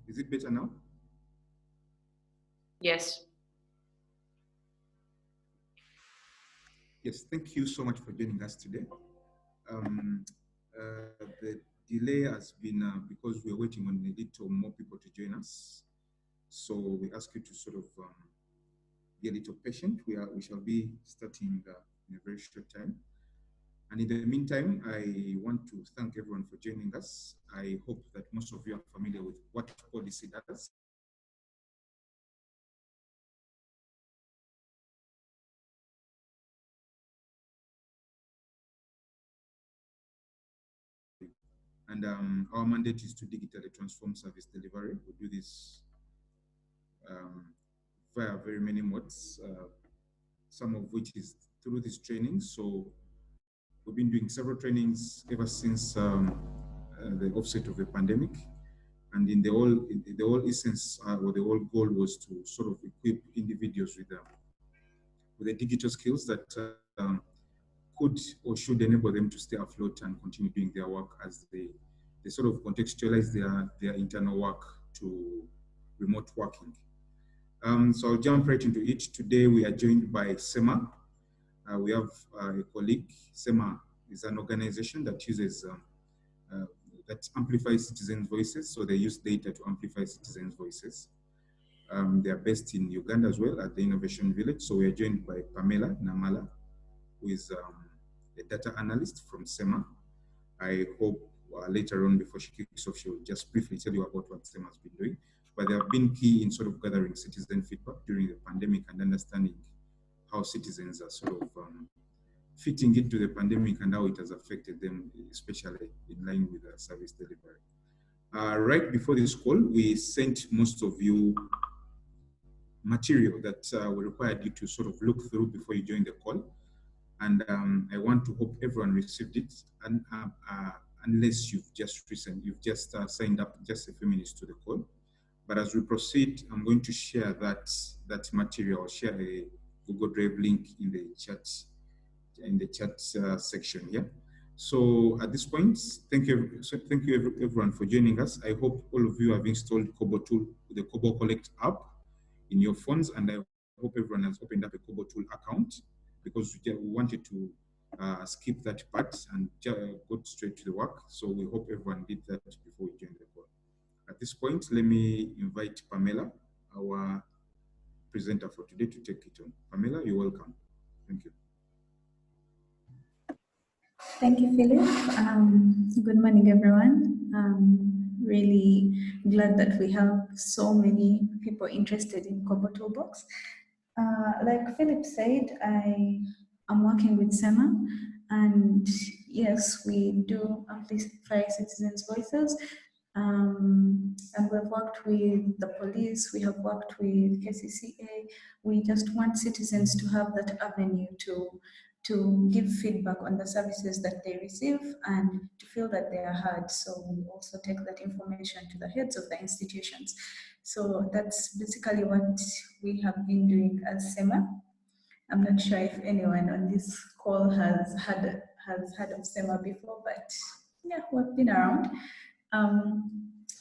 Is it better now? Yes. Yes, thank you so much for joining us today. The delay has been because we're waiting on a little more people to join us. So we ask you to sort of be a little patient. We shall be starting in a very short time. And in the meantime, I want to thank everyone for joining us. I hope that most of you are familiar with what Pollicy does. And our mandate is to digitally transform service delivery. We do this via very many modes, some of which is through these trainings. So we've been doing several trainings ever since the offset of the pandemic. And in the whole essence or the whole goal was to sort of equip individuals with the digital skills that could or should enable them to stay afloat and continue doing their work as they sort of contextualize their internal work to remote working. So I'll jump right into it. Today we are joined by SEMA. We have a colleague. SEMA is an organization that uses that amplifies citizens' voices. So they use data to amplify citizens' voices. They are based in Uganda as well at the Innovation Village. So we are joined by Pamela Namala, who is a data analyst from SEMA. I hope later on, before she kicks off, she'll just briefly tell you about what SEMA has been doing. But they have been key in sort of gathering citizen feedback during the pandemic and understanding how citizens are sort of fitting into the pandemic and how it has affected them, especially in line with the service delivery. Right before this call, we sent most of you material that we required you to sort of look through before you join the call. And I want to hope everyone received it, and unless you've just signed up just a few minutes to the call. But as we proceed, I'm going to share that material, share a Google Drive link in the chat section here. So at this point, thank you everyone for joining us. I hope all of you have installed Kobotool, the Kobo Collect app in your phones, and I hope everyone has opened up a Kobotool account, because we wanted to skip that part and go straight to the work. So we hope everyone did that before we join the call. At this point, let me invite Pamela, our presenter for today, to take it on. Pamela, you're welcome. Thank you. Thank you, Philip. Good morning, everyone. Really glad that we have so many people interested in Kobotoolbox. Like Philip said, I am working with SEMA, and yes, we do amplify citizens' voices. And we've worked with the police, we have worked with KCCA. We just want citizens to have that avenue to give feedback on the services that they receive and to feel that they are heard. So we also take that information to the heads of the institutions. So that's basically what we have been doing as SEMA. I'm not sure if anyone on this call has heard of SEMA before, but yeah, we've been around.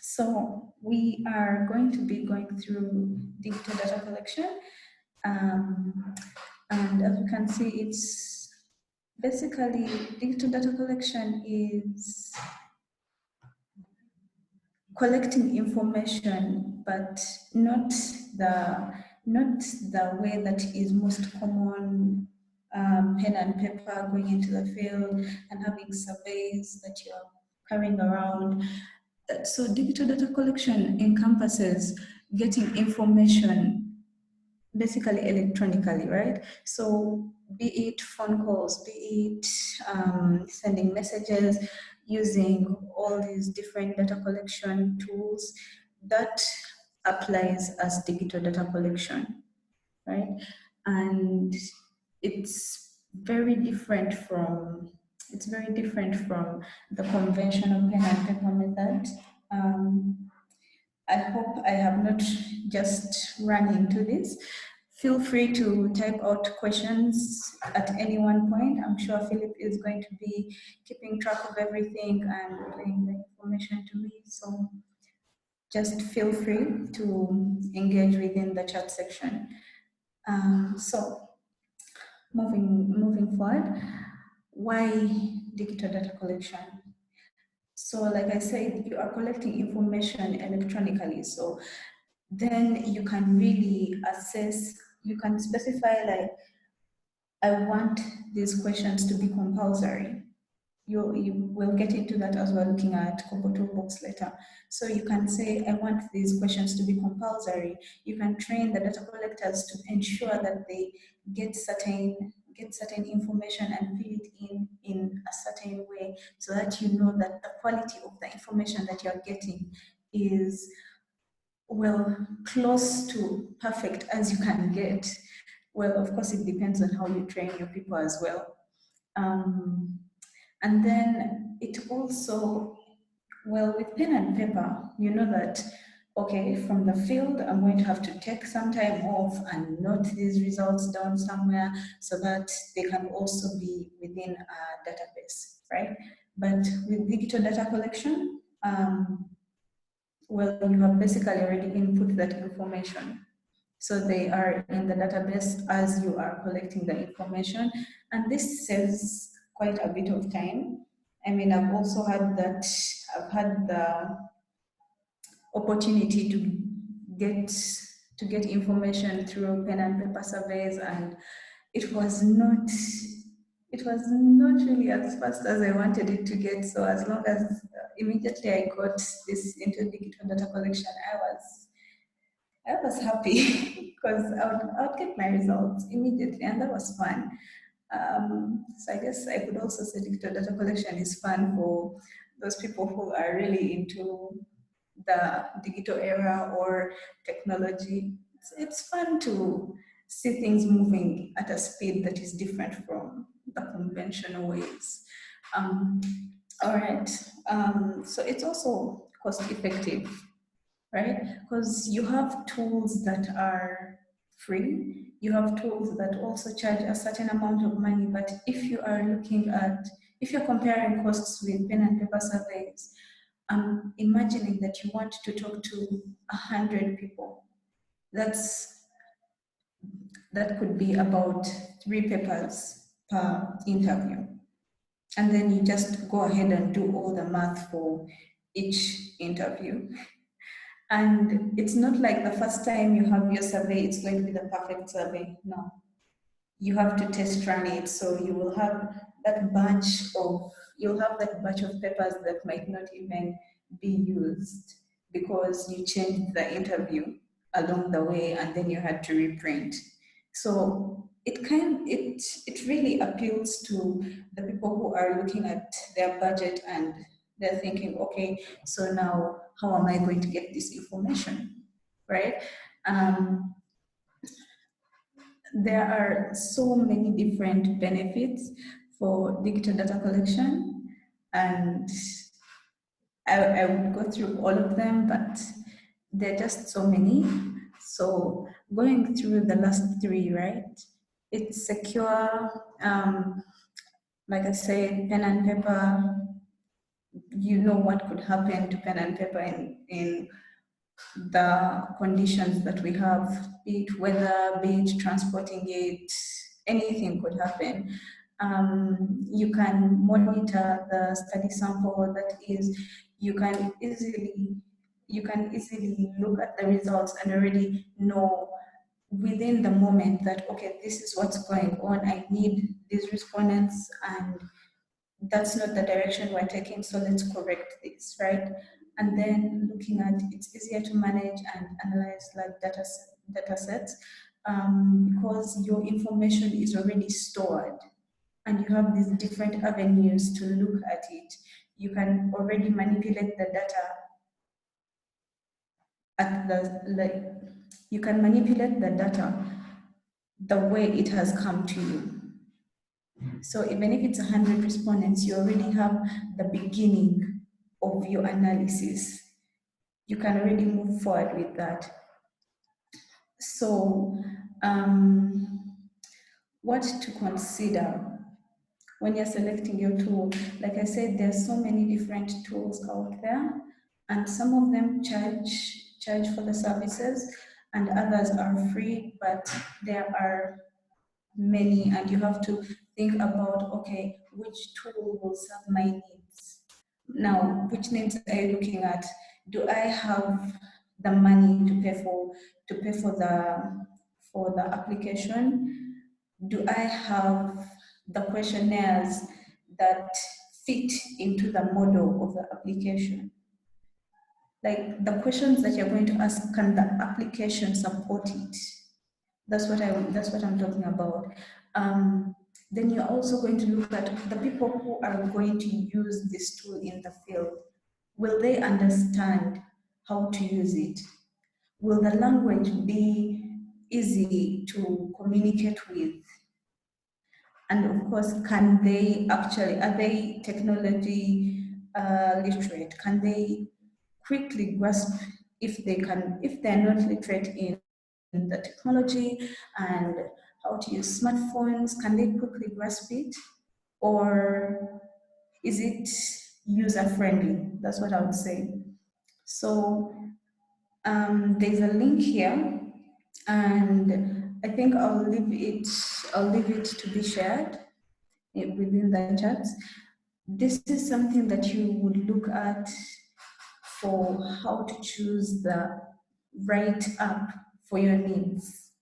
So we are going to be going through digital data collection. And as you can see, it's basically digital data collection is collecting information, but not the way that is most common, pen and paper, going into the field and having surveys that you're carrying around. So digital data collection encompasses getting information basically electronically, right? So be it phone calls, be it sending messages, using all these different data collection tools, that applies as digital data collection, right? And it's very different from the conventional pen and paper method. I hope I have not just run into this. Feel free to type out questions at any one point. I'm sure Philip is going to be keeping track of everything and bringing the information to me. So just feel free to engage within the chat section. So moving forward, why digital data collection? So like I said, you are collecting information electronically. So then you can really assess, you can specify like, I want these questions to be compulsory. You will get into that as we're looking at Kobotoolbox later. So you can say, I want these questions to be compulsory. You can train the data collectors to ensure that they get certain information and fill it in a certain way, so that you know that the quality of the information that you're getting is, well, close to perfect as you can get. Well, of course, it depends on how you train your people as well. And then it also, well, with pen and paper, you know that, okay, from the field, I'm going to have to take some time off and note these results down somewhere so that they can also be within a database, right? But with digital data collection, well, you have basically already input that information. So they are in the database as you are collecting the information. And this saves quite a bit of time. I mean, I've also had that, I've had the opportunity to get information through pen and paper surveys, and it was not really as fast as I wanted it to get. So as long as immediately I got this into digital data collection, I was happy because I would get my results immediately, and that was fun. So I guess I could also say digital data collection is fun for those people who are really into the digital era or technology. It's fun to see things moving at a speed that is different from the conventional ways. All right, so it's also cost effective, right? Because you have tools that are free, you have tools that also charge a certain amount of money, but if you are if you're comparing costs with pen and paper surveys, I'm imagining that you want to talk to 100 people. That could be about 3 papers per interview. And then you just go ahead and do all the math for each interview. And it's not like the first time you have your survey, it's going to be the perfect survey. No. You have to test run it. So you will have that batch of papers that might not even be used because you changed the interview along the way and then you had to reprint. So it really appeals to the people who are looking at their budget and they're thinking, okay, so now how am I going to get this information, right? There are so many different benefits for digital data collection, and I would go through all of them, but there are just so many. So going through the last 3, right? It's secure. Like I said, pen and paper, you know what could happen to pen and paper in the conditions that we have, be it weather, be it transporting it, anything could happen. You can monitor the study sample, that is, you can easily look at the results and already know within the moment that, okay, this is what's going on, I need these respondents, and that's not the direction we're taking, so let's correct this, right? And then looking at, it's easier to manage and analyze like data sets because your information is already stored and you have these different avenues to look at it. You can already manipulate the data you can manipulate the data the way it has come to you. So even if it's 100 respondents, you already have the beginning of your analysis. You can already move forward with that. So what to consider when you're selecting your tool? Like I said, there's so many different tools out there. and some of them charge for the services, and others are free, but there are many, and you have to think about, okay, which tool will serve my needs? Now, which needs are you looking at? Do I have the money to pay for the application? Do I have the questionnaires that fit into the model of the application? Like the questions that you're going to ask, can the application support it? That's what I'm talking about. Then you're also going to look at the people who are going to use this tool in the field. Will they understand how to use it? Will the language be easy to communicate with? And of course, are they technology literate? Can they quickly grasp if they're not literate in the technology and how to use smartphones? Can they quickly grasp it? Or is it user-friendly? That's what I would say. So there's a link here, and I think I'll leave it to be shared within the chat. This is something that you would look at for how to choose the right app for your needs.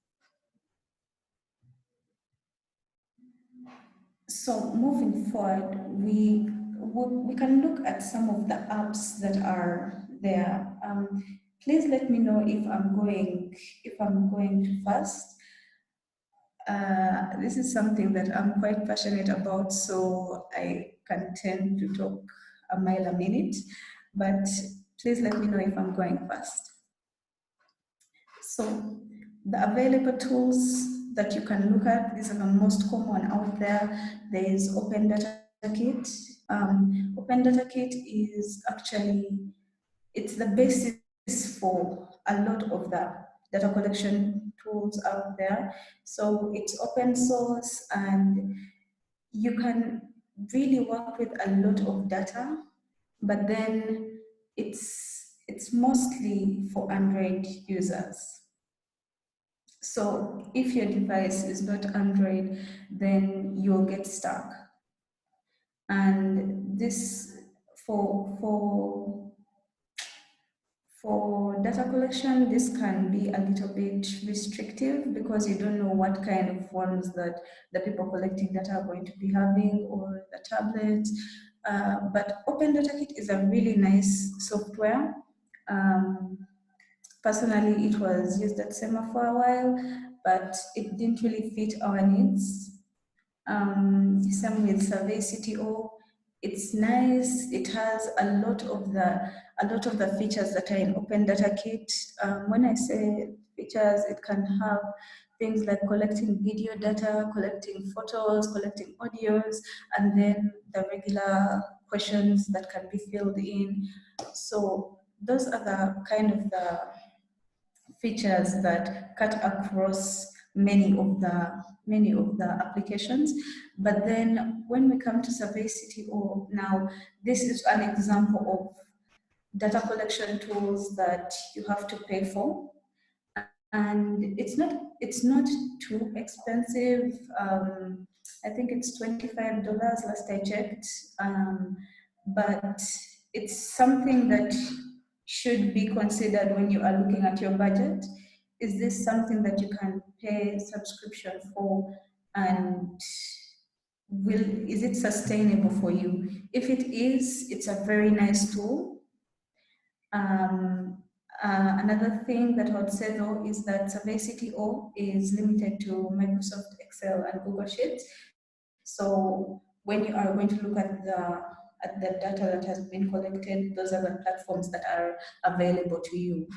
So moving forward, we can look at some of the apps that are there. Please let me know if I'm going too fast. This is something that I'm quite passionate about, so I can tend to talk a mile a minute, but please let me know if I'm going fast. So the available tools that you can look at, these are the most common out there. There is Open Data Kit. Open Data Kit is actually, it's the basis for a lot of the data collection tools out there. So it's open source and you can really work with a lot of data, but then it's mostly for Android users. So if your device is not Android, then you'll get stuck. And this, for data collection, this can be a little bit restrictive because you don't know what kind of phones that the people collecting data are going to be having, or the tablets. But Open Data Kit is a really nice software. Personally, it was used at SEMA for a while, but it didn't really fit our needs. Same with SurveyCTO. It's nice. It has a lot of the features that are in Open Data Kit. When I say features, it can have things like collecting video data, collecting photos, collecting audios, and then the regular questions that can be filled in. So those are the kind of the features that cut across many of the applications. But then when we come to SurveyCTO, now this is an example of data collection tools that you have to pay for, and it's not too expensive. I think it's $25 last I checked, but it's something that should be considered when you are looking at your budget. Is this something that you can pay subscription for, and is it sustainable for you? If it is, it's a very nice tool. Another thing that I would say though is that SurveyCTO is limited to Microsoft Excel and Google Sheets. So when you are going to look at the data that has been collected, those are the platforms that are available to you.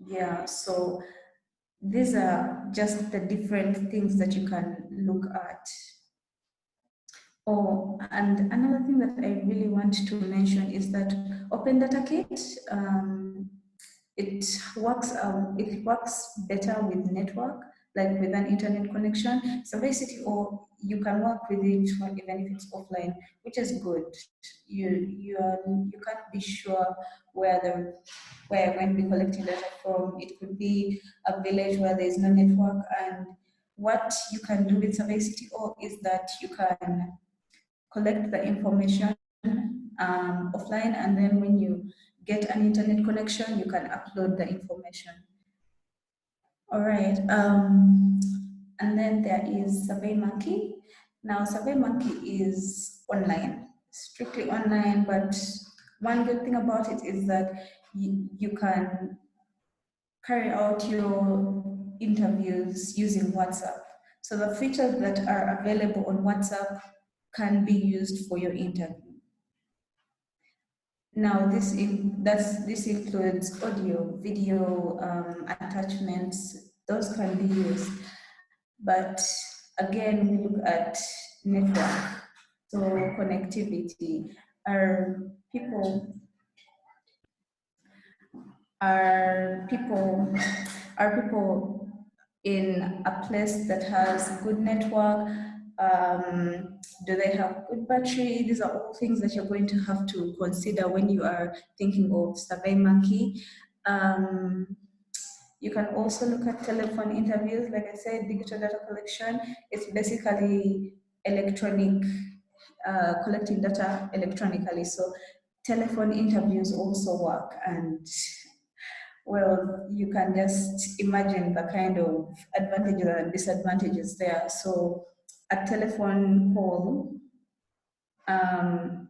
Yeah, so these are just the different things that you can look at. Oh, and another thing that I really want to mention is that Open Data Kit, it works better with network like with an internet connection. Surveycity, or you can work with it even if it's offline, which is good. You can't be sure where you're going to be collecting data from. It could be a village where there is no network, and what you can do with Surveycity is that you can collect the information offline, and then when you get an internet connection, you can upload the information. All right, and then there is Surveymonkey. Now, Surveymonkey is online, strictly online, but one good thing about it is that you can carry out your interviews using WhatsApp. So the features that are available on WhatsApp can be used for your interview. Now, this includes audio, video, attachments. Those can be used. But again, we look at network, so connectivity. Are people in a place that has good network? Do they have good battery? These are all things that you're going to have to consider when you are thinking of Surveymonkey. You can also look at telephone interviews. Like I said, digital data collection is basically electronic, collecting data electronically. So telephone interviews also work, and well, you can just imagine the kind of advantages and disadvantages there. So a telephone call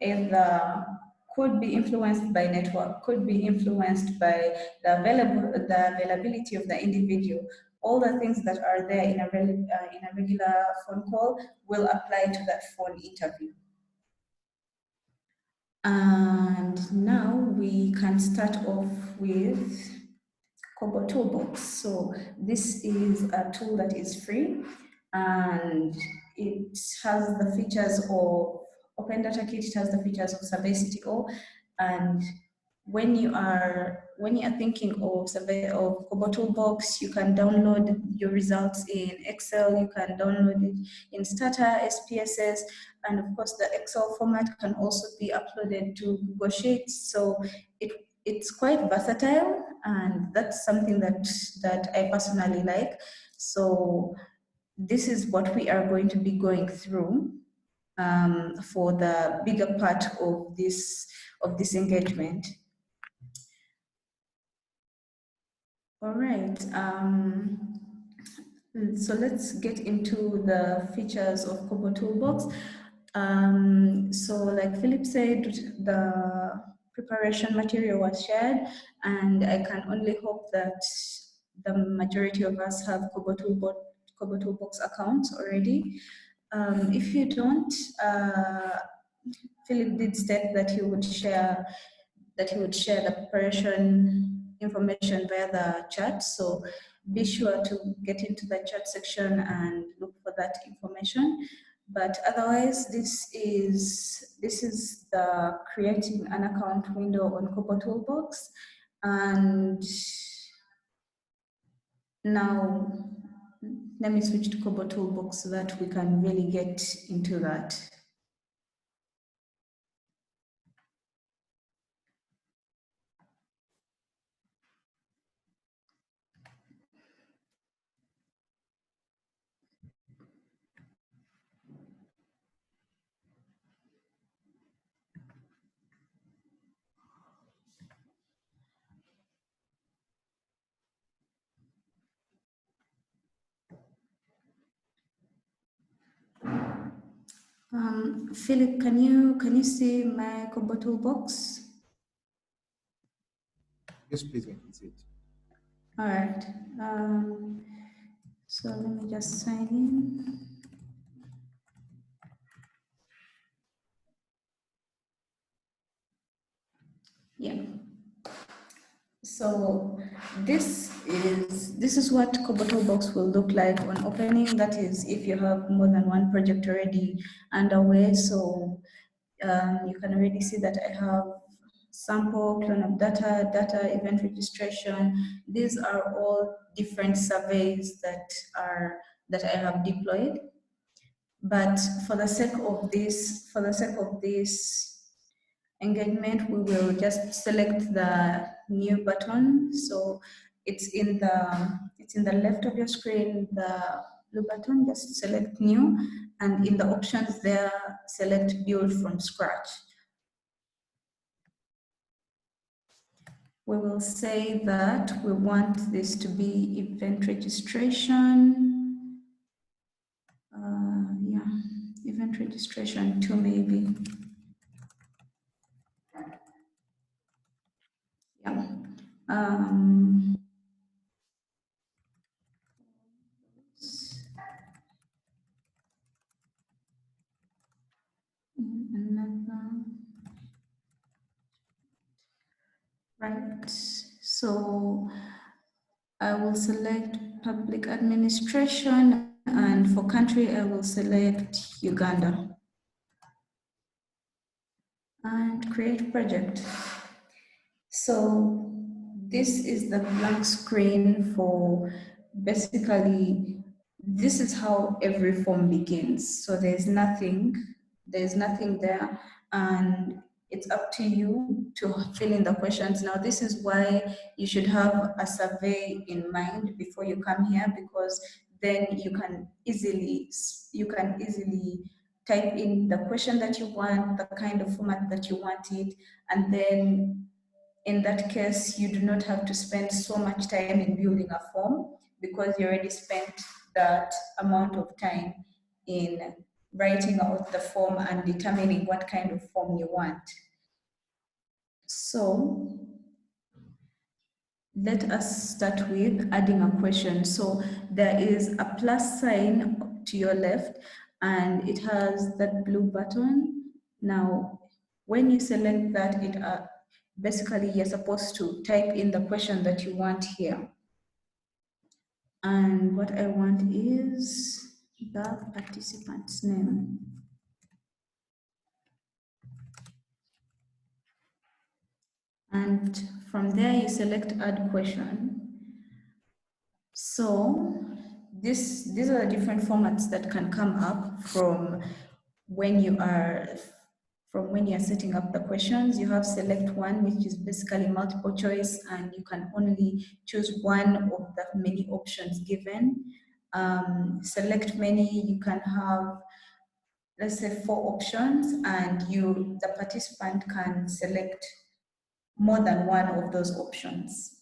either could be influenced by network, could be influenced by the availability of the individual. All the things that are there in a regular phone call will apply to that phone interview. And now we can start off with Kobotoolbox. So this is a tool that is free, and it has the features of Open Data Kit. It has the features of Surveycity, and when you are thinking of Kobotoolbox, you can download your results in Excel. You can download it in Stata, SPSS, and of course the Excel format can also be uploaded to Google Sheets. So it's quite versatile, and that's something that I personally like. So this is what we are going to be going through for the bigger part of this engagement. All right. So let's get into the features of Kobotoolbox. So like Philip said, the preparation material was shared, and I can only hope that the majority of us have Kobotoolbox accounts already. If you don't, Philip did state that he would share the preparation information via the chat. So be sure to get into the chat section and look for that information. But otherwise, this is the creating an account window on Kobotoolbox. And now let me switch to Kobotoolbox so that we can really get into that. Philip, can you see my Kobotoolbox? Yes, please, I can see it. All right. So let me just sign in. Yeah. So this is what Kobotoolbox will look like on opening. That is, if you have more than one project already underway. So you can already see that I have sample, clone of data, data event registration. These are all different surveys that I have deployed. But for the sake of this engagement, we will just select the new button. So it's in the left of your screen, the blue button, just select new, and in the options there, select build from scratch. We will say that we want this to be event registration. Yeah, event registration 2 maybe. Yeah. Another. Right. So I will select public administration, and for country, I will select Uganda. And create project. So this is the blank screen for basically, this is how every form begins. So there's nothing there, and it's up to you to fill in the questions. Now, this is why you should have a survey in mind before you come here, because then you can easily type in the question that you want, the kind of format that you want it, and then in that case, you do not have to spend so much time in building a form, because you already spent that amount of time in writing out the form and determining what kind of form you want. So let us start with adding a question. So there is a plus sign to your left, and it has that blue button. Now, when you select that, basically you're supposed to type in the question that you want here. And what I want is the participant's name. And from there you select add question. So these are the different formats that can come up from when you are setting up the questions. You have select one, which is basically multiple choice, and you can only choose one of the many options given. Select many, you can have, let's say, 4 options, and the participant can select more than one of those options.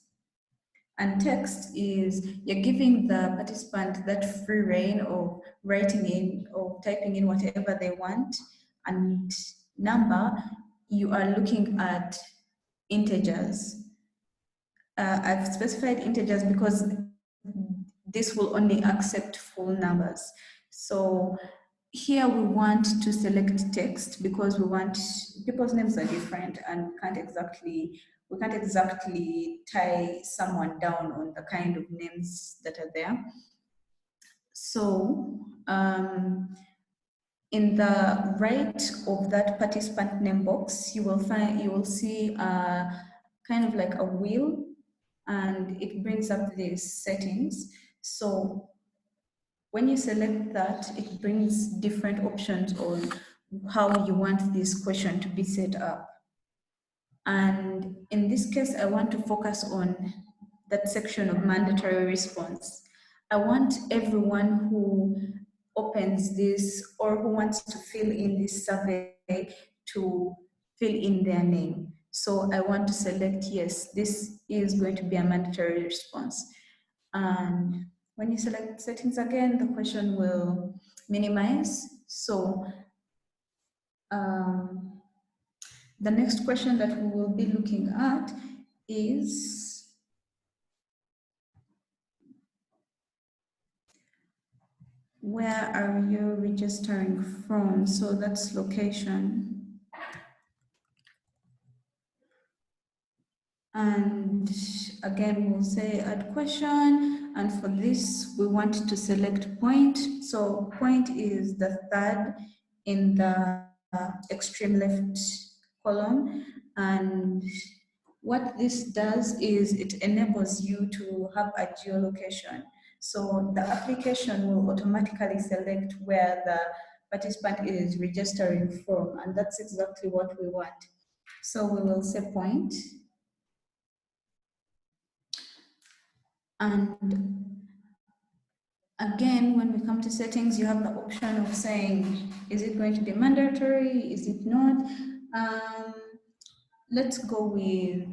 And text is, you're giving the participant that free reign of writing in or typing in whatever they want. And number, you are looking at integers. I've specified integers because this will only accept full numbers. So here we want to select text because we want, people's names are different, and we can't exactly tie someone down on the kind of names that are there. So in the right of that participant name box, you will see kind of like a wheel, and it brings up these settings. So when you select that, it brings different options on how you want this question to be set up. And in this case, I want to focus on that section of mandatory response. I want everyone who opens this or who wants to fill in this survey to fill in their name. So I want to select yes, this is going to be a mandatory response. And when you select settings again, the question will minimize. So the next question that we will be looking at is where are you registering from? So that's location. And again, we'll say add question. And for this, we want to select point. So point is the third in the extreme left column. And what this does is it enables you to have a geolocation. So the application will automatically select where the participant is registering from, and that's exactly what we want. So we will say point. And again, when we come to settings, you have the option of saying, is it going to be mandatory? Is it not? Let's go with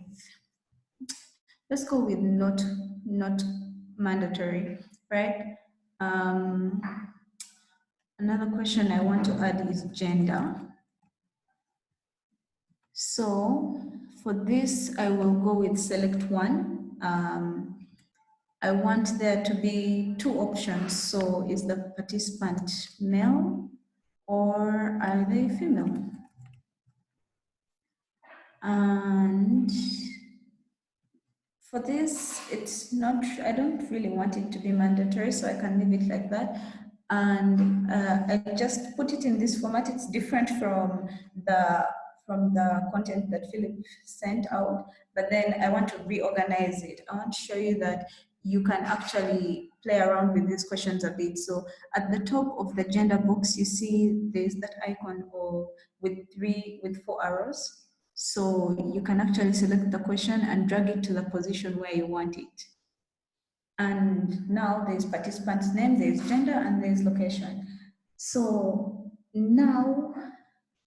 not mandatory, right? Another question I want to add is gender. So for this, I will go with select one. I want there to be two options. So is the participant male or are they female? And for this, it's not, I don't really want it to be mandatory, so I can leave it like that. And I just put it in this format. It's different from the content that Philip sent out, but then I want to reorganize it. I want to show you that you can actually play around with these questions a bit. So at the top of the gender box, you see there's that icon with 4 arrows. So you can actually select the question and drag it to the position where you want it. And now there's participant's name, there's gender, and there's location. So now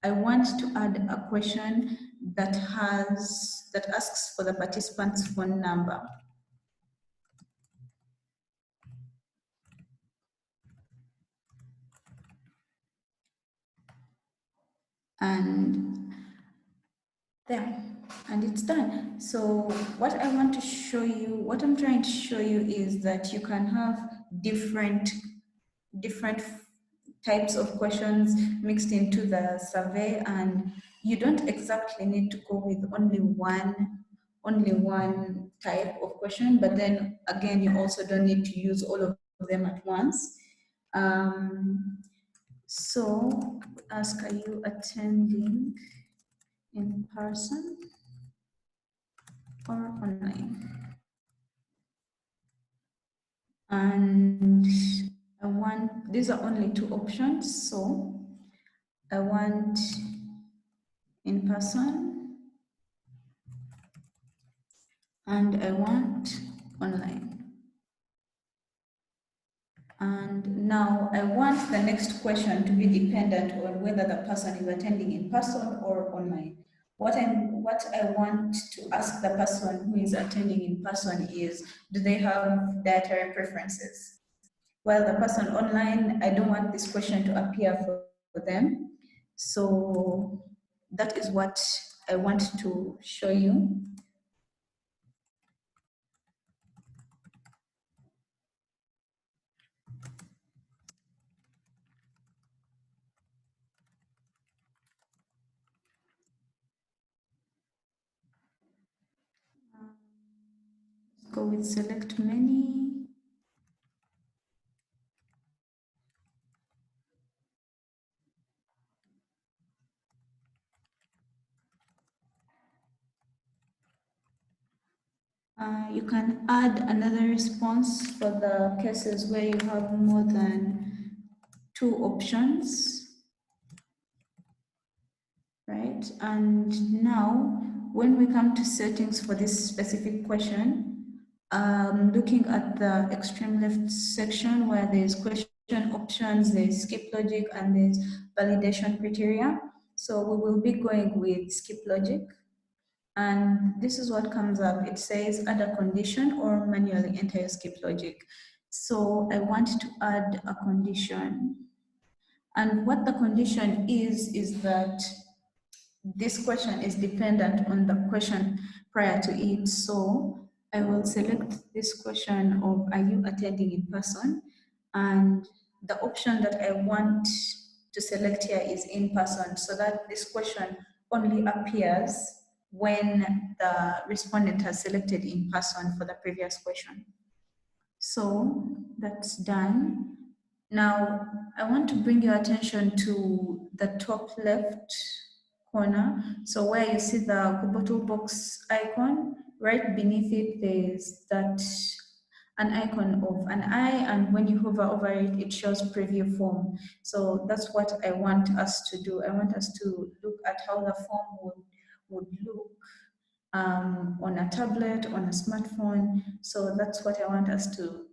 I want to add a question that asks for the participant's phone number. And there, and it's done. So what I want to show you, what I'm trying to show you is that you can have different types of questions mixed into the survey, and you don't exactly need to go with only one type of question, but then again, you also don't need to use all of them at once. So ask, are you attending in person or online? And I want, these are only 2 options, so I want in person and I want online. And now I want the next question to be dependent on whether the person is attending in person or online. What I want to ask the person who is attending in person is, do they have dietary preferences? While the person online, I don't want this question to appear for them. So that is what I want to show you. Let's go with select many. You can add another response for the cases where you have more than 2 options, right? And now, when we come to settings for this specific question, looking at the extreme left section where there's question options, there's skip logic, and there's validation criteria. So we will be going with skip logic. And this is what comes up. It says add a condition or manually enter your skip logic. So I want to add a condition. And what the condition is that this question is dependent on the question prior to it. So I will select this question of, are you attending in person? And the option that I want to select here is in person, so that this question only appears when the respondent has selected in person for the previous question. So that's done. Now, I want to bring your attention to the top left corner. So where you see the Kobotoolbox icon, right beneath it, there's an icon of an eye, and when you hover over it, it shows preview form. So that's what I want us to do. I want us to look at how the form would look on a tablet, on a smartphone. So that's what I want us to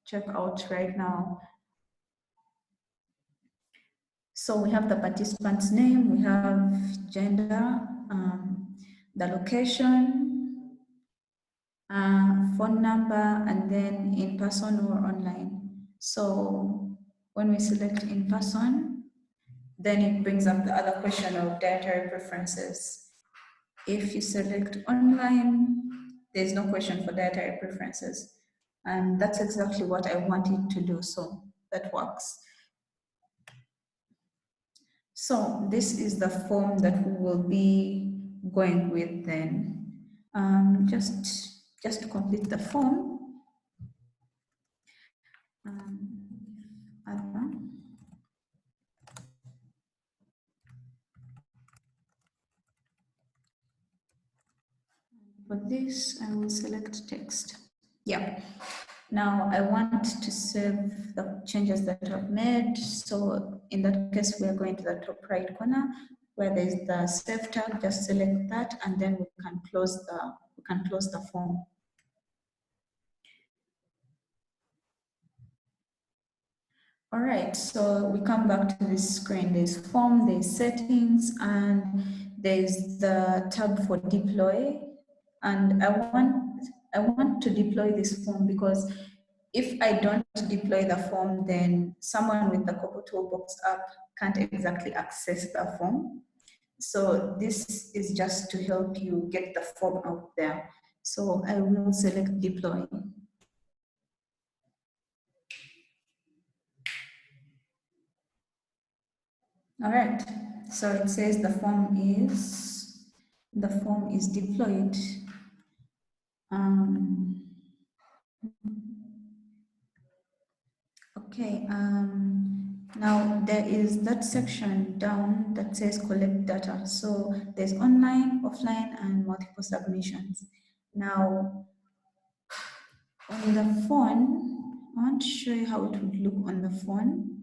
check out right now. So we have the participant's name, we have gender, the location, phone number, and then in person or online. So when we select in person, then it brings up the other question of dietary preferences. If you select online, there's no question for dietary preferences. And that's exactly what I want it to do, so that works. So this is the form that we will be going with then. Just to complete the form. For this, I will select text. Yeah. Now I want to save the changes that I've made. So in that case, we are going to the top right corner where there's the save tab. Just select that, and then we can close the form. All right, so we come back to this screen. There's form, there's settings, and there's the tab for deploy. And I want to deploy this form because if I don't deploy the form, then someone with the Kobotoolbox app can't exactly access the form. So this is just to help you get the form out there. So I will select deploy. All right, so it says the form is deployed. Okay, now there is that section down that says collect data. So there's online, offline, and multiple submissions. Now, on the phone, I want to show you how it would look on the phone.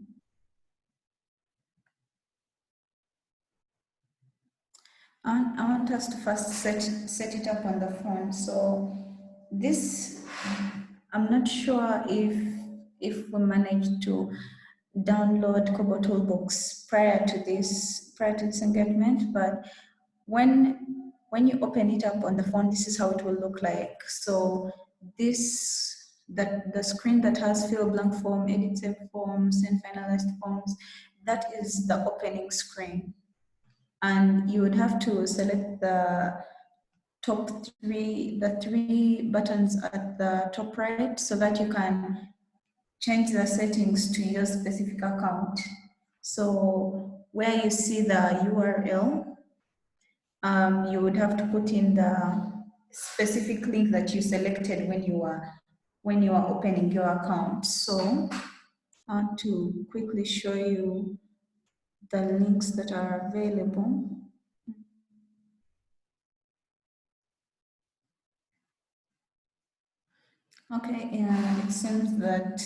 I want us to first set it up on the phone. So this, I'm not sure if we managed to download Kobotoolbox prior to this engagement, but when you open it up on the phone, this is how it will look like. So the screen that has fill blank form, edit save forms, and finalized forms, that is the opening screen. And you would have to select the three buttons at the top right so that you can change the settings to your specific account. So where you see the URL, you would have to put in the specific link that you selected when you are opening your account. So I want to quickly show you the links that are available. Okay, it seems that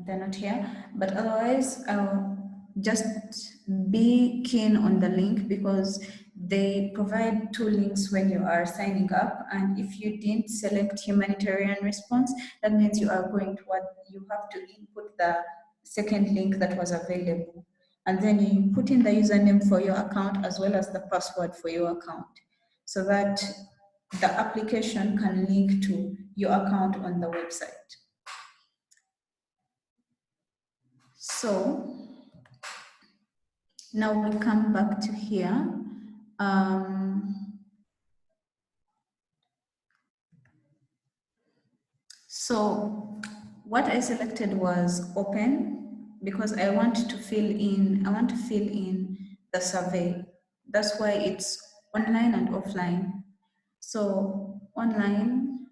they're not here, but otherwise I'll just be keen on the link because they provide two links when you are signing up, and if you didn't select humanitarian response, that means you have to input the second link that was available, and then you put in the username for your account as well as the password for your account, so that the application can link to your account on the website. So now we come back to here. So what I selected was open because I want to fill in the survey. That's why it's online and offline. So online,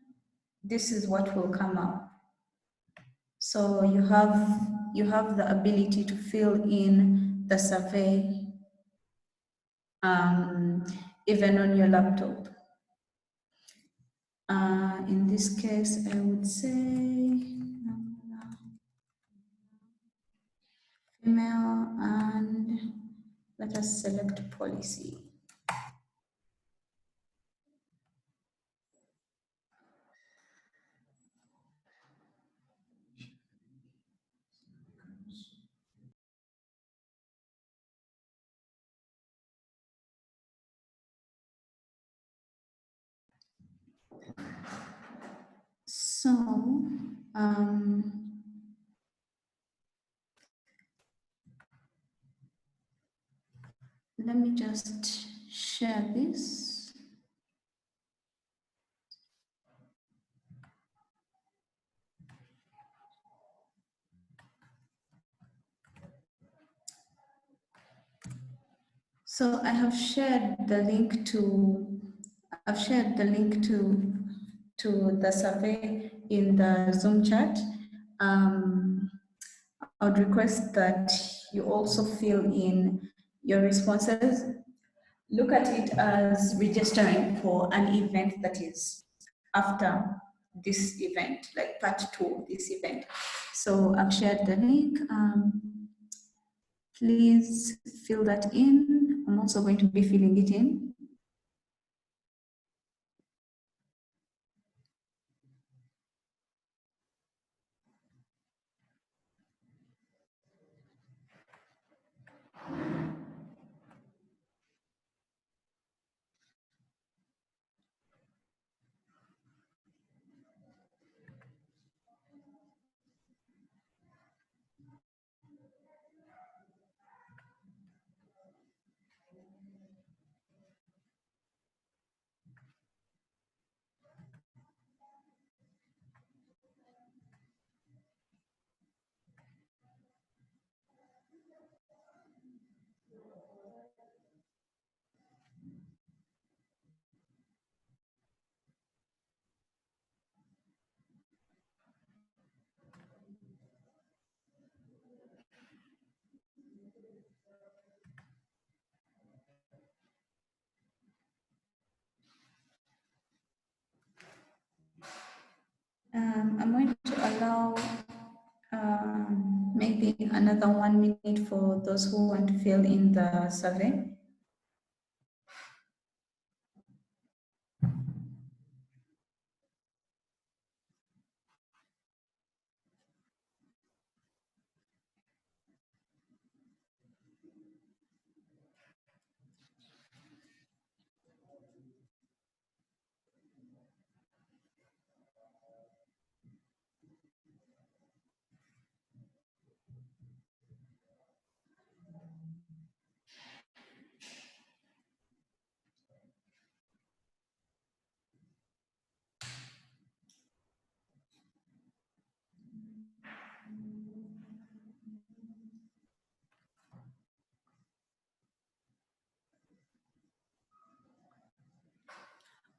this is what will come up. So you have the ability to fill in the survey even on your laptop. In this case, I would say female, and let us select policy. So, let me just share this. So I have shared the link to, to the survey in the Zoom chat. I would request that you also fill in your responses. Look at it as registering for an event that is after this event, like part 2 of this event. So I've shared the link. Please fill that in. I'm also going to be filling it in. I'm going to allow maybe another 1 minute for those who want to fill in the survey.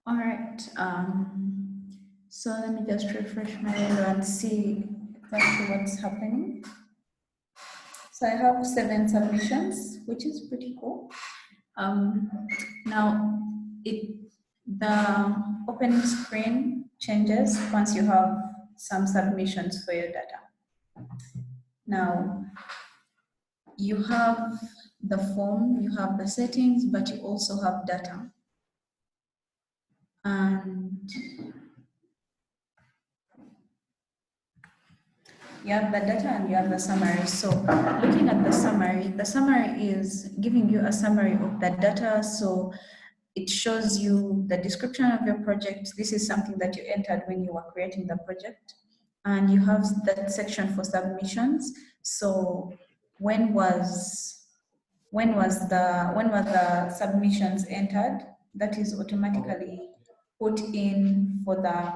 All right, so let me just refresh my window and see exactly what's happening. So I have 7 submissions, which is pretty cool. Now, the opening screen changes once you have some submissions for your data. Now, you have the form, you have the settings, but you also have data. And you have the data and you have the summary. So looking at the summary is giving you a summary of the data. So it shows you the description of your project. This is something that you entered when you were creating the project. And you have that section for submissions. So when were the submissions entered? That is automatically put in for the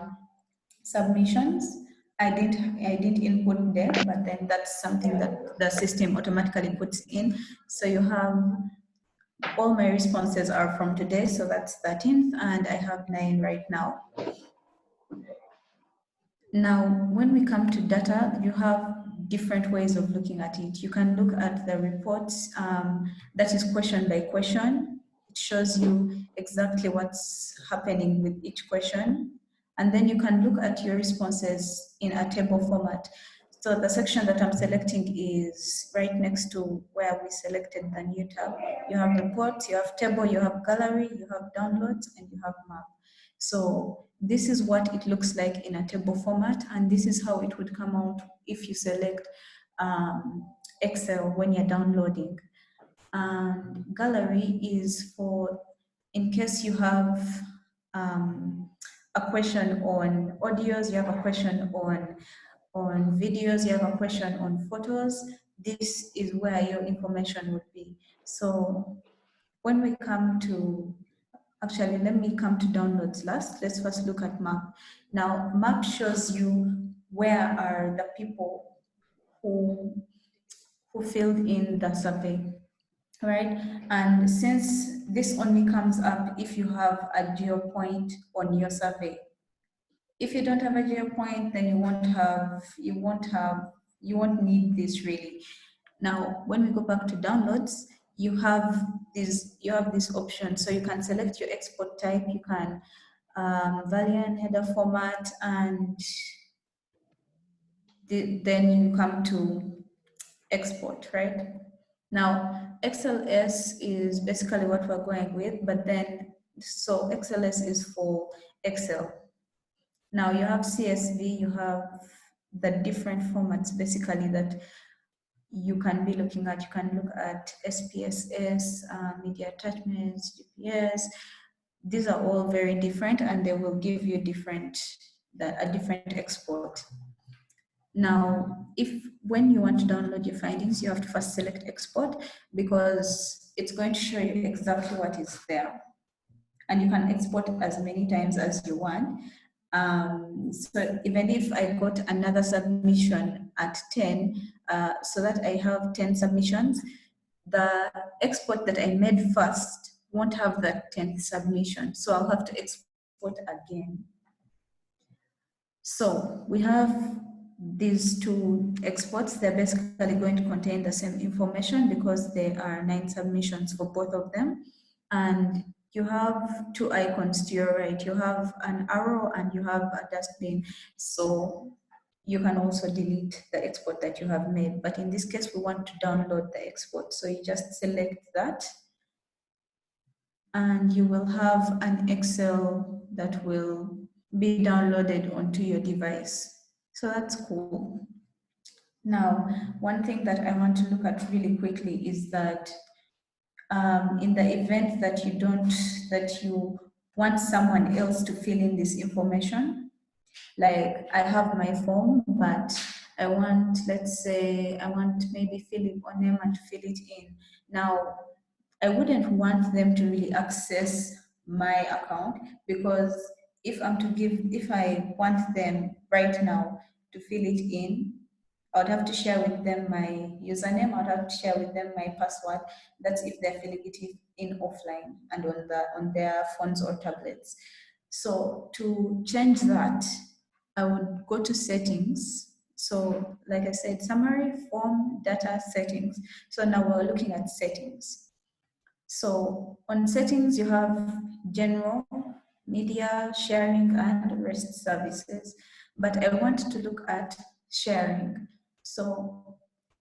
submissions. I didn't input them, but then that's something that the system automatically puts in. So you have all my responses are from today, so that's 13th, and I have 9 right now. Now, when we come to data, you have different ways of looking at it. You can look at the reports that is question by question. it shows you exactly what's happening with each question. And then you can look at your responses in a table format. So the section that I'm selecting is right next to where we selected the new tab. You have reports, you have table, you have gallery, you have downloads, and you have map. So this is what it looks like in a table format, and this is how it would come out if you select Excel when you're downloading. And gallery is for in case you have a question on audios, you have a question on videos, you have a question on photos, this is where your information would be. So when we come to, actually, let me come to downloads last. Let's first look at map. Now, map shows you where are the people who filled in the survey, right? And since this only comes up if you have a geo point on your survey. If you don't have a geo point, then you won't need this really. Now, when we go back to downloads, you have this option. So you can select your export type, you can value and header format, and then you come to export, right? Now, XLS is basically what we're going with, but then, so XLS is for Excel. Now you have CSV, you have the different formats basically that you can be looking at. You can look at SPSS, media attachments, GPS. These are all very different and they will give you a different export. Now, when you want to download your findings, you have to first select export because it's going to show you exactly what is there. And you can export as many times as you want. So even if I got another submission at 10, so that I have 10 submissions, the export that I made first won't have that 10th submission. So I'll have to export again. So we have these two exports. They're basically going to contain the same information because there are 9 submissions for both of them. And you have 2 icons to your right. You have an arrow and you have a dustbin. So you can also delete the export that you have made. But in this case, we want to download the export. So you just select that and you will have an Excel that will be downloaded onto your device. So that's cool. Now, one thing that I want to look at really quickly is that in the event that you want someone else to fill in this information, like I have my form, but I want, let's say, I want maybe Philip or Nema to fill it in. Now, I wouldn't want them to really access my account because if I want them right now to fill it in, I would have to share with them my username, I would have to share with them my password. That's if they're filling it in offline and on their phones or tablets. So to change that, I would go to settings. So like I said, summary, form, data, settings. So now we're looking at settings. So on settings, you have general, media, sharing, and REST services. But I want to look at sharing. So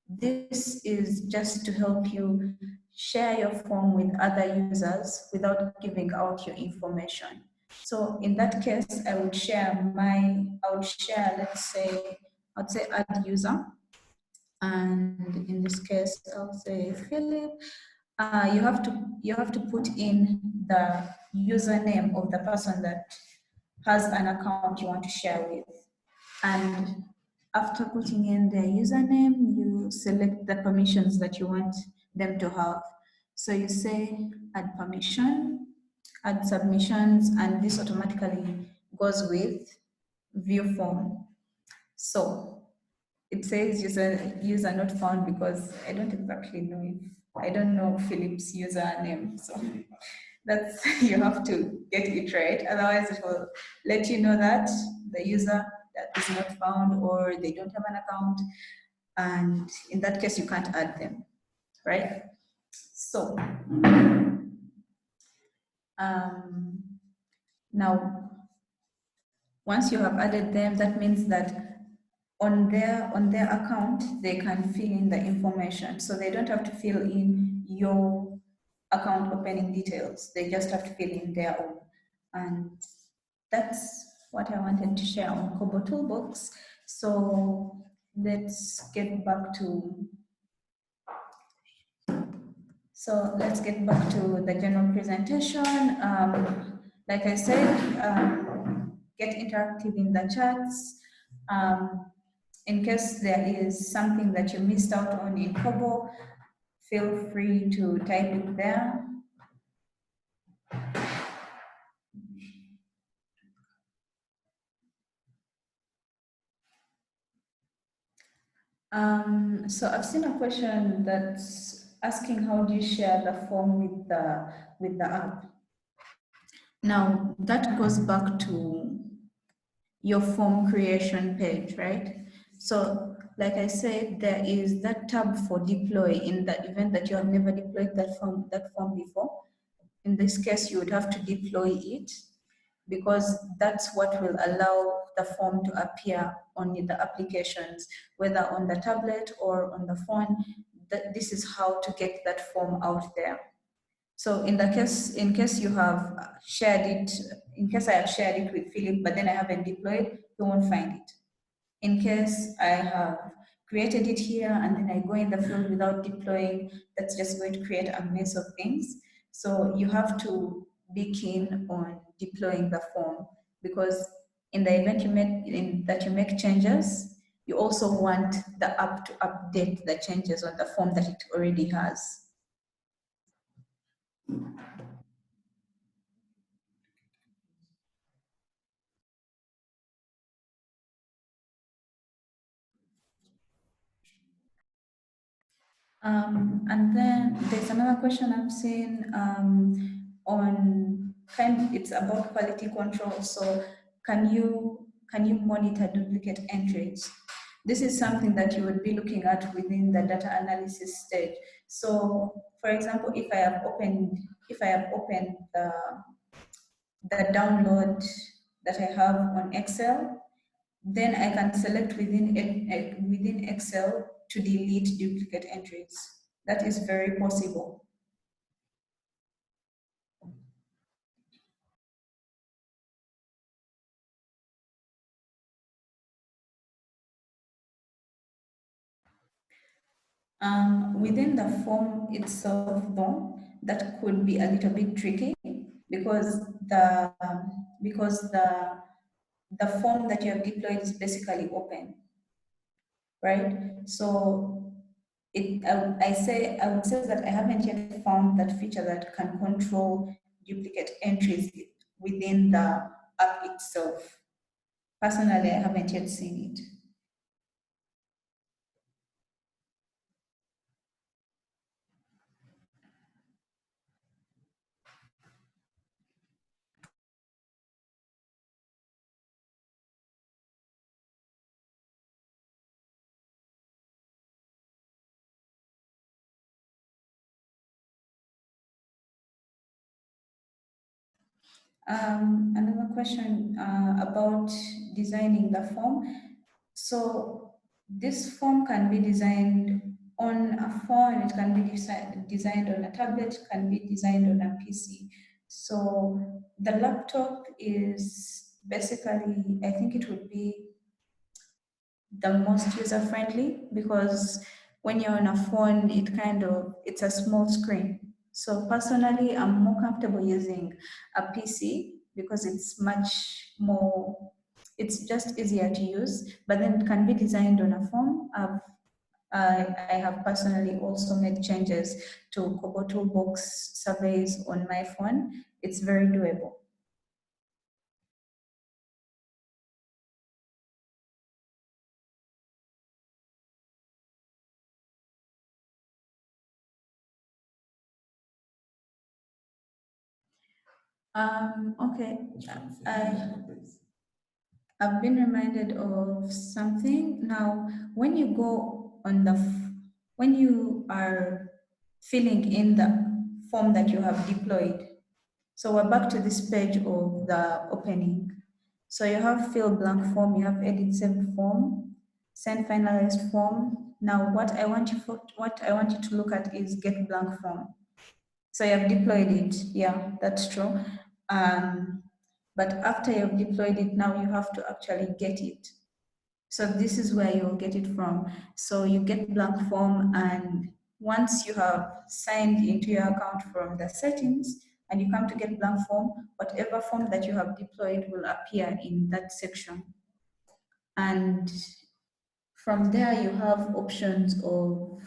this is just to help you share your form with other users without giving out your information. So in that case, I would share, let's say, I'd say add user. And in this case, I'll say Philip. You have to put in the username of the person that has an account you want to share with. And after putting in their username, you select the permissions that you want them to have. So you say add permission, add submissions, and this automatically goes with view form. So it says user not found because I don't exactly know I don't know Philip's username. So that's, you have to get it right. Otherwise it will let you know that the user that is not found or they don't have an account. And in that case, you can't add them, right? So Now, once you have added them, that means that on their account, they can fill in the information. So they don't have to fill in your account opening details. They just have to fill in their own. And that's what I wanted to share on Kobotoolbox. So let's get back to the general presentation. Like I said, get interactive in the chats. In case there is something that you missed out on in Kobo, feel free to type it there. So I've seen a question that's asking how do you share the form with the app? Now that goes back to your form creation page, right? So like I said, there is that tab for deploy in the event that you have never deployed that form before. In this case, you would have to deploy it because that's what will allow the form to appear on the applications, whether on the tablet or on the phone. This is how to get that form out there. So in case you have shared it, in case I have shared it with Philip, but then I haven't deployed, you won't find it. In case I have created it here and then I go in the field without deploying, that's just going to create a mess of things. So you have to be keen on deploying the form because in the event you make changes, you also want the app to update the changes on the form that it already has. And then there's another question I'm seeing it's about quality control. So can you monitor duplicate entries? This is something that you would be looking at within the data analysis stage. So for example, if I have opened the download that I have on Excel, then I can select within Excel to delete duplicate entries. That is very possible. Within the form itself, though, that could be a little bit tricky because the form that you have deployed is basically open, right? So I would say that I haven't yet found that feature that can control duplicate entries within the app itself. Personally, I haven't yet seen it. Another question about designing the form. So this form can be designed on a phone, it can be designed on a tablet, it can be designed on a PC. So the laptop is basically, I think it would be the most user-friendly because when you're on a phone, it's a small screen. So personally, I'm more comfortable using a PC because it's much more, it's just easier to use, but then it can be designed on a phone. I have personally also made changes to Kobotoolbox surveys on my phone. It's very doable. Okay, I've been reminded of something. Now, when you go on when you are filling in the form that you have deployed, So we're back to this page of the opening. So you have fill blank form, you have edit saved form, send finalized form. Now what I want you to look at is get blank form. So you have deployed it. Yeah, that's true. But after you've deployed it, now you have to actually get it. So this is where you'll get it from. So you get blank form, and once you have signed into your account from the settings and you come to get blank form, whatever form that you have deployed will appear in that section. And from there you have options of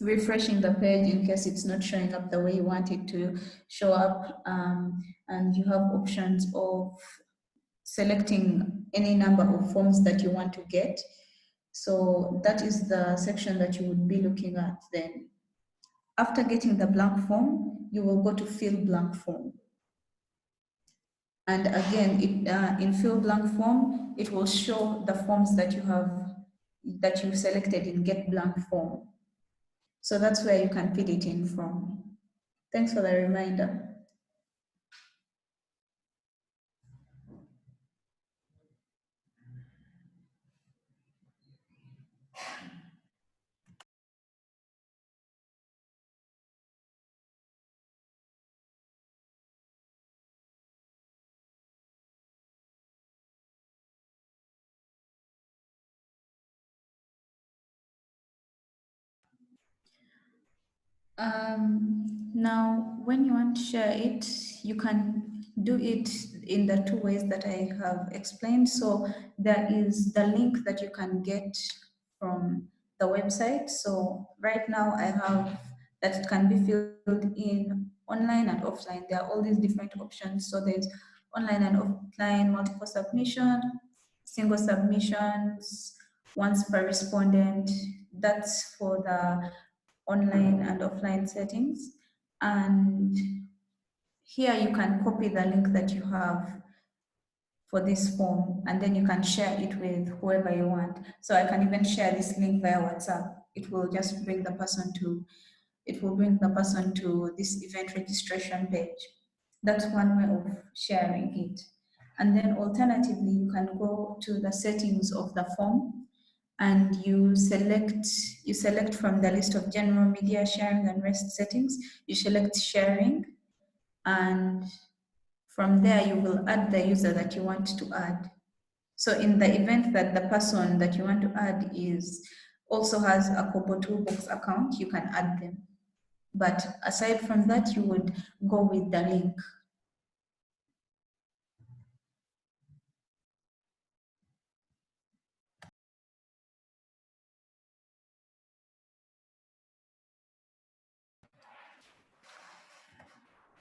refreshing the page in case it's not showing up the way you want it to show up, and you have options of selecting any number of forms that you want to get. So that is the section that you would be looking at then. After getting the blank form, you will go to fill blank form. And again, in fill blank form, it will show the forms that you've selected in get blank form. So that's where you can fill it in from. Thanks for the reminder. Now, when you want to share it, you can do it in the two ways that I have explained. So there is the link that you can get from the website. So right now I have that it can be filled in online and offline. There are all these different options. So there's online and offline, multiple submission, single submissions, once per respondent. That's for the online and offline settings. And here you can copy the link that you have for this form, and then you can share it with whoever you want. So I can even share this link via WhatsApp. It will just bring the person to this event registration page. That's one way of sharing it. And then alternatively, you can go to the settings of the form and you select from the list of general media sharing and rest settings, you select sharing, and from there you will add the user that you want to add. So in the event that the person that you want to add also has a Kobotoolbox account, you can add them. But aside from that, you would go with the link.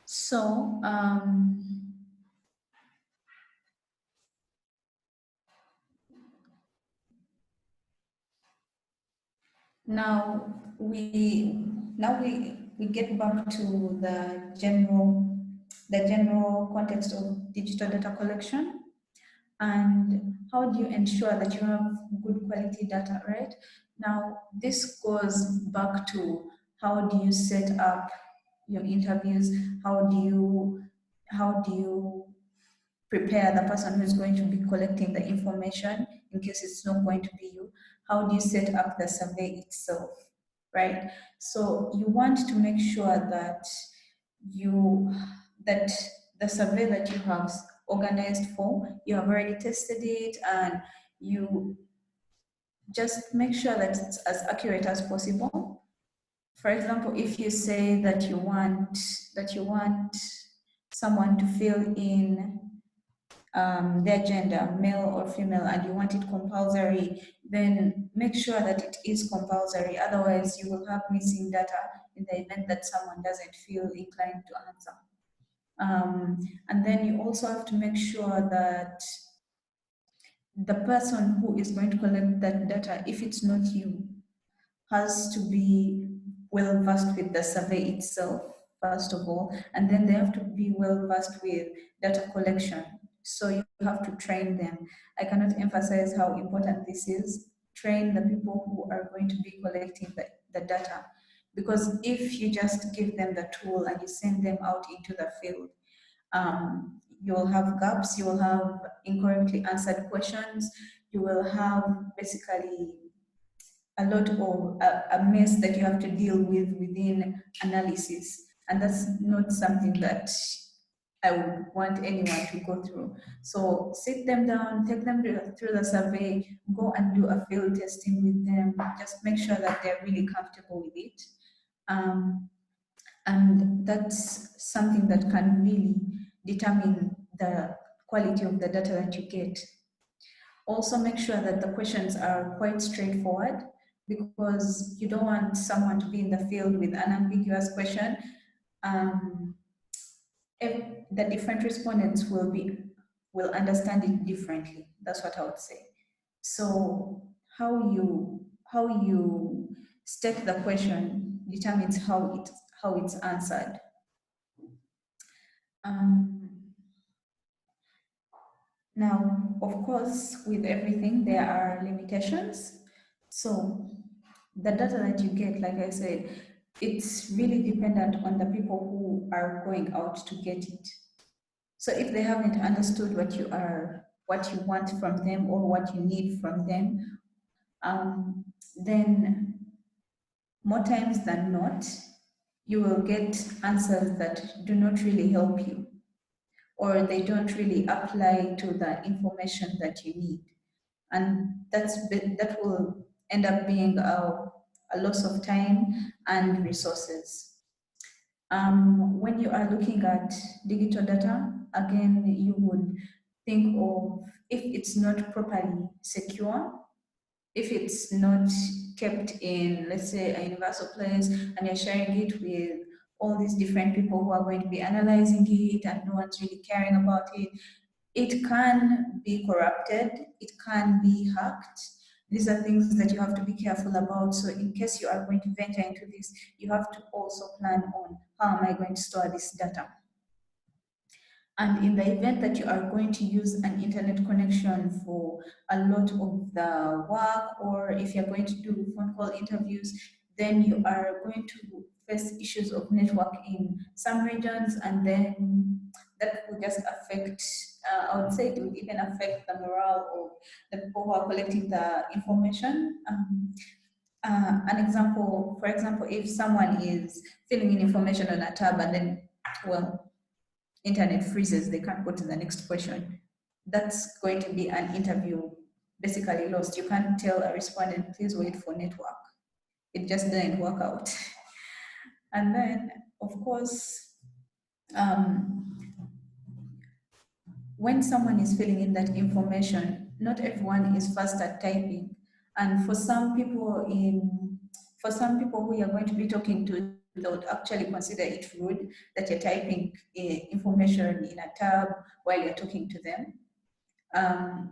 So now we get back to the general context of digital data collection. And how do you ensure that you have good quality data, right? Now, this goes back to how do you set up your interviews? How do you prepare the person who's going to be collecting the information in case it's not going to be you? How do you set up the survey itself, right? So you want to make sure that that the survey that you have organized for, you have already tested it, and you just make sure that it's as accurate as possible. For example, if you say that you want someone to fill in their gender, male or female, and you want it compulsory, then make sure that it is compulsory. Otherwise, you will have missing data in the event that someone doesn't feel inclined to answer. And then you also have to make sure that the person who is going to collect that data, if it's not you, has to be well versed with the survey itself, first of all, and then they have to be well versed with data collection. So you have to train them. I cannot emphasize how important this is. Train the people who are going to be collecting the data. Because if you just give them the tool and you send them out into the field, you will have gaps, you will have incorrectly answered questions, you will have basically a lot of a mess that you have to deal with within analysis. And that's not something that I would want anyone to go through. So sit them down, take them through the survey, go and do a field testing with them, just make sure that they're really comfortable with it. And that's something that can really determine the quality of the data that you get. Also make sure that the questions are quite straightforward, because you don't want someone to be in the field with an ambiguous question. If the different respondents will understand it differently. That's what I would say. So how you state the question determines how it's answered. Now, of course, with everything, there are limitations. So the data that you get, like I said, it's really dependent on the people who are going out to get it. So if they haven't understood what you want from them or what you need from them, then more times than not, you will get answers that do not really help you, or they don't really apply to the information that you need. And that will end up being a loss of time and resources. When you are looking at digital data, again, you would think of if it's not properly secure, if it's not kept in, let's say, a universal place, and you're sharing it with all these different people who are going to be analyzing it and no one's really caring about it, it can be corrupted, it can be hacked. These are things that you have to be careful about. So in case you are going to venture into this, you have to also plan on how am I going to store this data. And in the event that you are going to use an internet connection for a lot of the work, or if you're going to do phone call interviews, then you are going to face issues of network in some regions, and then that will just affect, I would say it will even affect the morale of the people who are collecting the information. For example, if someone is filling in information on a tab and then, well, internet freezes, they can't go to the next question, that's going to be an interview basically lost. You can't tell a respondent, please wait for network. It just didn't work out. And then, of course, when someone is filling in that information, not everyone is fast at typing. And for some people who you're going to be talking to, they would actually consider it rude that you're typing information in a tab while you're talking to them.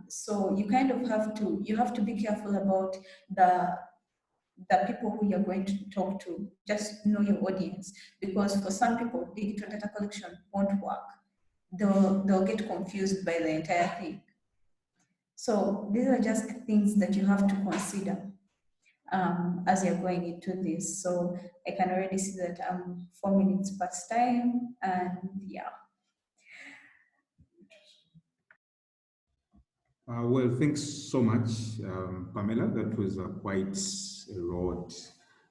So you kind of have to be careful about the people who you're going to talk to. Just know your audience, because for some people, digital data collection won't work. They'll get confused by the entire thing. So these are just things that you have to consider as you're going into this. So I can already see that I'm 4 minutes past time, and yeah. Well, thanks so much, Pamela. That was quite a lot.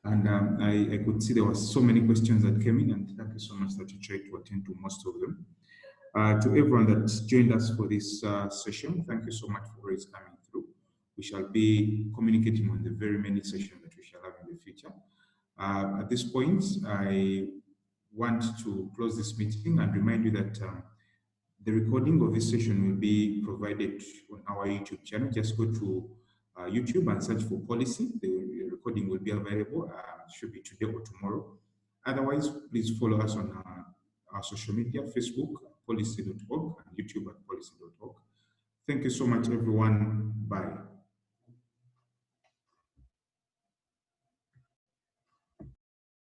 And I could see there were so many questions that came in, and thank you so much that you tried to attend to most of them. To everyone that joined us for this session, thank you so much for always coming through. We shall be communicating on the very many sessions that we shall have in the future. At this point, I want to close this meeting and remind you that the recording of this session will be provided on our YouTube channel. Just go to YouTube and search for Pollicy. The recording will be available. Should be today or tomorrow. Otherwise, please follow us on our social media, Facebook, pollicy.org, and YouTube at pollicy.org. Thank you so much, everyone. Bye.